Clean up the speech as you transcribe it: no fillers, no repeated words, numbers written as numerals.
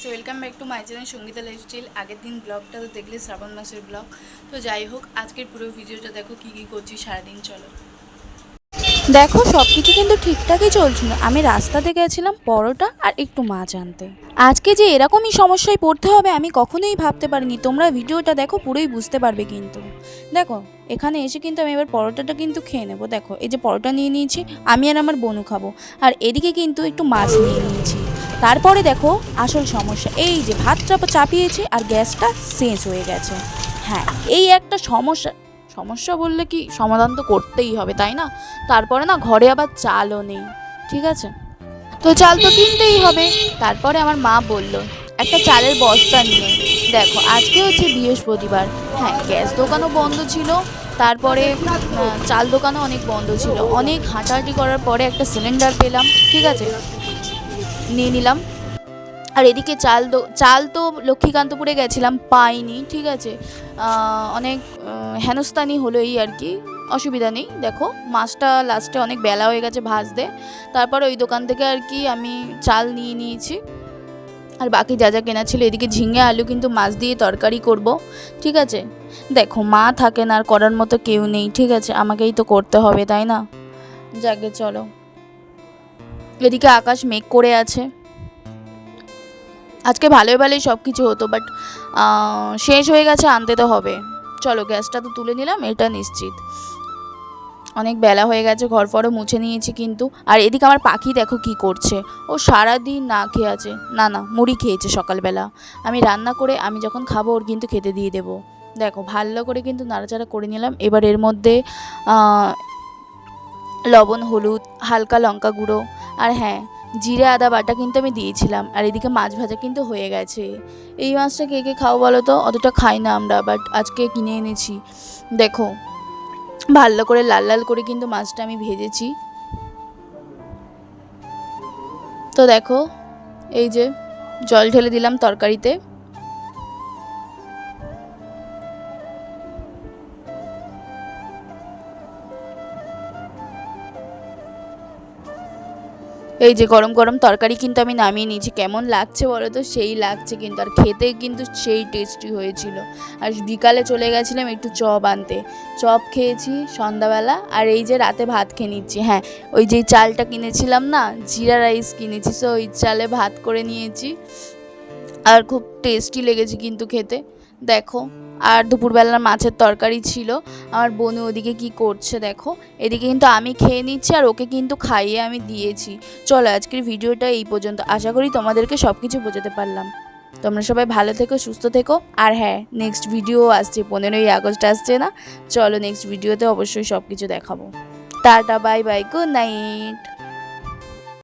So welcome back to my channel Sangeeta lifestyle. আগের দিন ব্লগটা তো দেখলে, শ্রাবণ মাসের ব্লগ। তো যাই হোক, আজকের পুরো ভিডিওটা দেখো কী কী করছি সারাদিন। চলো দেখো, সব কিছু কিন্তু ঠিকঠাকই চলছিল। আমি রাস্তাতে গেছিলাম পরোটা আর একটু মাছ আনতে। আজকে যে এরকমই সমস্যায় পড়তে হবে আমি কখনোই ভাবতে পারিনি। তোমরা ভিডিওটা দেখো, পুরোই বুঝতে পারবে। কিন্তু দেখো, এখানে এসে কিন্তু আমি এবার পরোটাটা কিন্তু খেয়ে নেবো। দেখো, এই যে পরোটা নিয়ে নিয়েছি, আমি আর আমার বোনু খাবো। আর এদিকে কিন্তু একটু মাছ নিয়ে নিয়েছি। তারপরে দেখো আসল সমস্যা, এই যে ভাতটা চাপিয়েছি আর গ্যাসটা শেষ হয়ে গেছে। হ্যাঁ, এই একটা সমস্যা। সমস্যা বললে কি, সমাধান তো করতেই হবে, তাই না? তারপরে না, ঘরে আবার চালও নেই। ঠিক আছে, তো চাল তো কিনতেই হবে। তারপরে আমার মা বলল একটা চালের বস্তা নিয়ে। দেখো, আজকে হচ্ছে বৃহস্পতিবার। হ্যাঁ, গ্যাস দোকানও বন্ধ ছিল। তারপরে চাল দোকানও অনেক বন্ধ ছিল। অনেক হাঁটাহাঁটি করার পরে একটা সিলিন্ডার পেলাম। ঠিক আছে, নিয়ে নিলাম। আর এদিকে চাল তো লক্ষ্মীকান্তপুরে গেছিলাম, পাইনি। ঠিক আছে, অনেক হেনস্থানি হলো, এই আর কি। অসুবিধা নেই। দেখো, মাছটা লাস্টে অনেক বেলা হয়ে গেছে ভাজতে। তারপর ওই দোকান থেকে আর কি আমি চাল নিয়ে নিয়েছি। আর বাকি যা যা কেনা ছিল, এদিকে ঝিঙে আলু কিন্তু মাছ দিয়ে তরকারি করব। ঠিক আছে, দেখো, মা থাকে না, আর করার মতো কেউ নেই। ঠিক আছে, আমাকেই তো করতে হবে, তাই না? যাকে চলো। এদিকে আকাশ মেঘ করে আছে। আজকে ভালোই ভালোই সব কিছু হতো, বাট শেষ হয়ে গেছে, আনতে তো হবে। চলো, গ্যাসটা তো তুলে নিলাম, এটা নিশ্চিত। অনেক বেলা হয়ে গেছে, ঘর ফরও মুছে নিয়েছি কিন্তু। আর এদিকে আমার পাখি দেখো কি করছে। ও সারাদিন না খেয়ে আছে। না না, মুড়ি খেয়েছে সকালবেলা। আমি রান্না করে আমি যখন খাবো ওর কিন্তু খেতে দিয়ে দেবো। দেখো, ভালো করে কিন্তু নাড়াচাড়া করে নিলাম। এবার এর মধ্যে লবণ, হলুদ, হালকা লঙ্কা গুঁড়ো, আর হ্যাঁ, জিরে আদা বাটা কিন্তু আমি দিয়েছিলাম। আর এদিকে মাছ ভাজা কিন্তু হয়ে গেছে। এই মাছটা কে কে খাও বলো তো? অতটা খাই না আমরা, বাট আজকে কিনে এনেছি। দেখো, ভালো করে লাল লাল করে কিন্তু মাছটা আমি ভেজেছি। তো দেখো, এই যে জল ঢেলে দিলাম তরকারিতে। এই যে গরম গরম তরকারি কিন্তু আমি নামিয়ে নিয়েছি। কেমন লাগছে বলো তো? সেই লাগছে কিন্তু, আর খেতে কিন্তু সেই টেস্টি হয়েছিল। আর বিকালে চলে গেছিলাম একটু চপ আনতে। চপ খেয়েছি সন্ধ্যাবেলা। আর এই যে রাতে ভাত খেয়ে নিচ্ছি। হ্যাঁ, ওই যে চালটা কিনেছিলাম না, জিরা রাইস কিনেছি, সো ওই চালে ভাত করে নিয়েছি। আর খুব টেস্টি লেগেছে কিন্তু খেতে। দেখো, আর দুপুরবেলার মাছের তরকারি ছিল। আমার বোনু ওদিকে কি করছে দেখো। এদিকে কিন্তু আমি খেয়ে নিচ্ছি, আর ওকে কিন্তু খাইয়ে আমি দিয়েছি। চলো, আজকের ভিডিওটা এই পর্যন্ত। আশা করি তোমাদেরকে সব কিছু বোঝাতে পারলাম। তোমরা সবাই ভালো থেকো, সুস্থ থেকো। আর হ্যাঁ, নেক্সট ভিডিও আসছে, 15ই আগস্ট আসছে না? চলো, নেক্সট ভিডিওতে অবশ্যই সব কিছু দেখাবো। Tata, bye bye, good night.